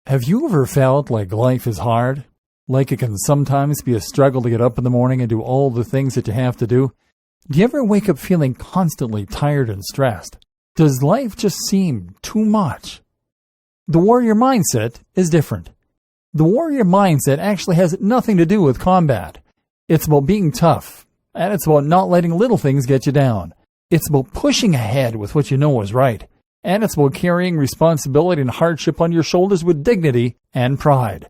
Have you ever felt like life is hard? Like it can sometimes be a struggle to get up in the morning and do all the things that you have to do? Do you ever wake up feeling constantly tired and stressed? Does life just seem too much? The warrior mindset is different. The warrior mindset actually has nothing to do with combat. It's about being tough, and it's about not letting little things get you down. It's about pushing ahead with what you know is right. And it's about carrying responsibility and hardship on your shoulders with dignity and pride.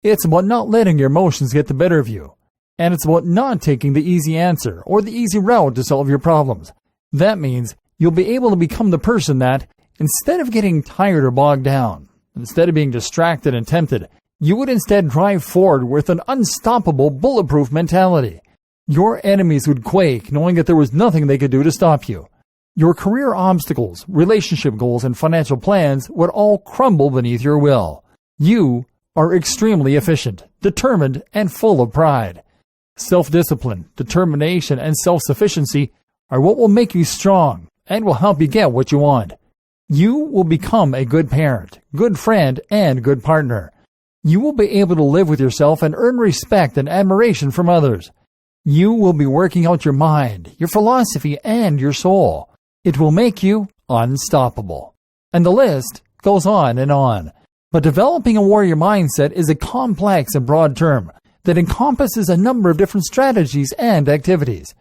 It's about not letting your emotions get the better of you. And it's about not taking the easy answer or the easy route to solve your problems. That means you'll be able to become the person that, instead of getting tired or bogged down, instead of being distracted and tempted, you would instead drive forward with an unstoppable, bulletproof mentality. Your enemies would quake knowing that there was nothing they could do to stop you. Your career obstacles, relationship goals, and financial plans would all crumble beneath your will. You are extremely efficient, determined, and full of pride. Self-discipline, determination, and self-sufficiency are what will make you strong and will help you get what you want. You will become a good parent, good friend, and good partner. You will be able to live with yourself and earn respect and admiration from others. You will be working out your mind, your philosophy, and your soul. It will make you unstoppable. And the list goes on and on. But developing a warrior mindset is a complex and broad term that encompasses a number of different strategies and activities.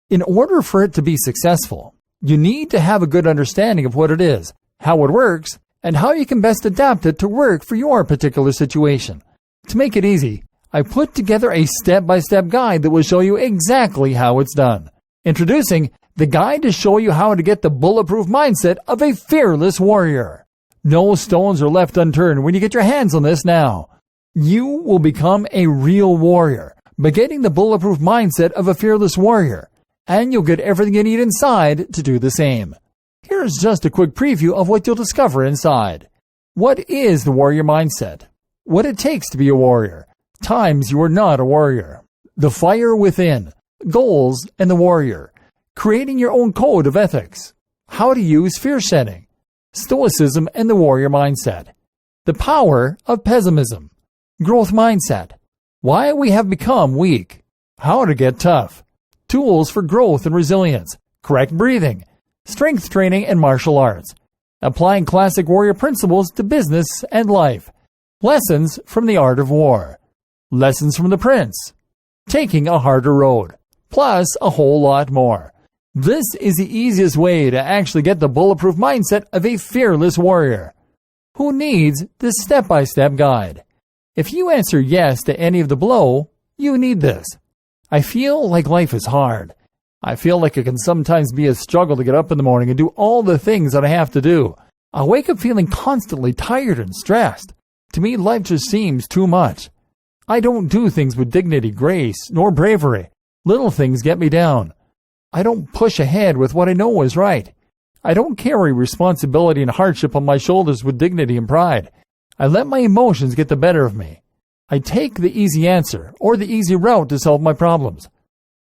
In order for it to be successful, you need to have a good understanding of what it is, how it works, and how you can best adapt it to work for your particular situation. To make it easy, I put together a step-by-step guide that will show you exactly how it's done. Introducing the guide to show you how to get the bulletproof mindset of a fearless warrior. No stones are left unturned when you get your hands on this now. You will become a real warrior by getting the bulletproof mindset of a fearless warrior, and you'll get everything you need inside to do the same. Here's just a quick preview of what you'll discover inside. What is the warrior mindset? What it takes to be a warrior. Times you are not a warrior. The fire within. Goals and the warrior. Creating your own code of ethics. How to use fear setting. Stoicism and the warrior mindset. The power of pessimism. Growth mindset. Why we have become weak. How to get tough. Tools for growth and resilience. Correct breathing. Strength training and martial arts. Applying classic warrior principles to business and life. Lessons from the art of war. Lessons from the prince. Taking a harder road. Plus a whole lot more. This is the easiest way to actually get the bulletproof mindset of a fearless warrior. Who needs this step-by-step guide? If you answer yes to any of the below, you need this. I feel like life is hard. I feel like it can sometimes be a struggle to get up in the morning and do all the things that I have to do. I wake up feeling constantly tired and stressed. To me, life just seems too much. I don't do things with dignity, grace, nor bravery. Little things get me down. I don't push ahead with what I know is right. I don't carry responsibility and hardship on my shoulders with dignity and pride. I let my emotions get the better of me. I take the easy answer or the easy route to solve my problems.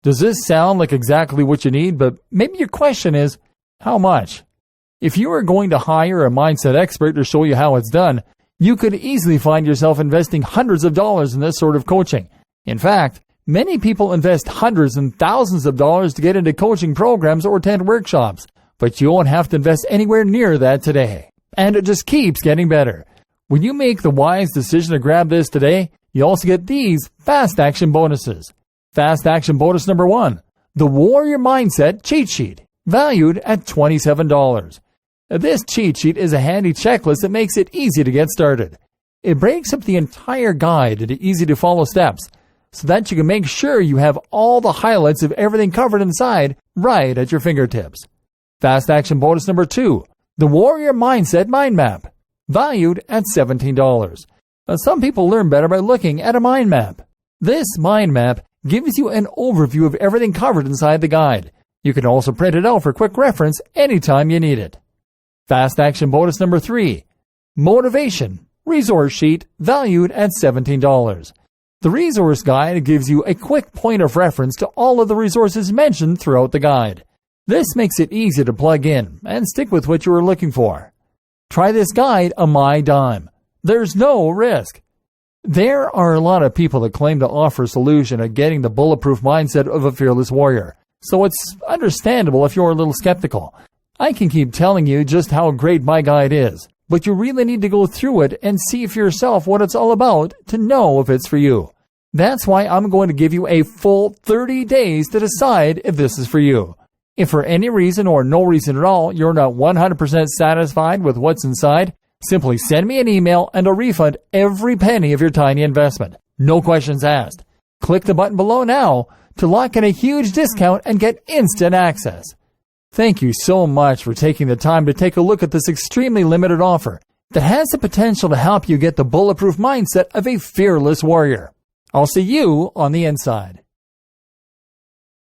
Does this sound like exactly what you need? But maybe your question is, how much? If you are going to hire a mindset expert to show you how it's done, you could easily find yourself investing hundreds of dollars in this sort of coaching. In fact, many people invest hundreds and thousands of dollars to get into coaching programs or attend workshops, but you won't have to invest anywhere near that today. And it just keeps getting better. When you make the wise decision to grab this today, you also get these fast action bonuses. Fast action bonus number 1, the Warrior Mindset Cheat Sheet, valued at $27. This cheat sheet is a handy checklist that makes it easy to get started. It breaks up the entire guide into easy-to-follow steps so that you can make sure you have all the highlights of everything covered inside right at your fingertips. Fast action bonus number 2, the Warrior Mindset Mind Map, valued at $17. Now, some people learn better by looking at a mind map. This mind map gives you an overview of everything covered inside the guide. You can also print it out for quick reference anytime you need it. Fast action bonus number 3, Motivation Resource Sheet, valued at $17. The resource guide gives you a quick point of reference to all of the resources mentioned throughout the guide. This makes it easy to plug in and stick with what you are looking for. Try this guide on my dime. There's no risk. There are a lot of people that claim to offer a solution at getting the bulletproof mindset of a fearless warrior, so it's understandable if you're a little skeptical. I can keep telling you just how great my guide is, but you really need to go through it and see for yourself what it's all about to know if it's for you. That's why I'm going to give you a full 30 days to decide if this is for you. If for any reason or no reason at all you're not 100% satisfied with what's inside, simply send me an email and I'll refund every penny of your tiny investment. No questions asked. Click the button below now to lock in a huge discount and get instant access. Thank you so much for taking the time to take a look at this extremely limited offer that has the potential to help you get the bulletproof mindset of a fearless warrior. I'll see you on the inside.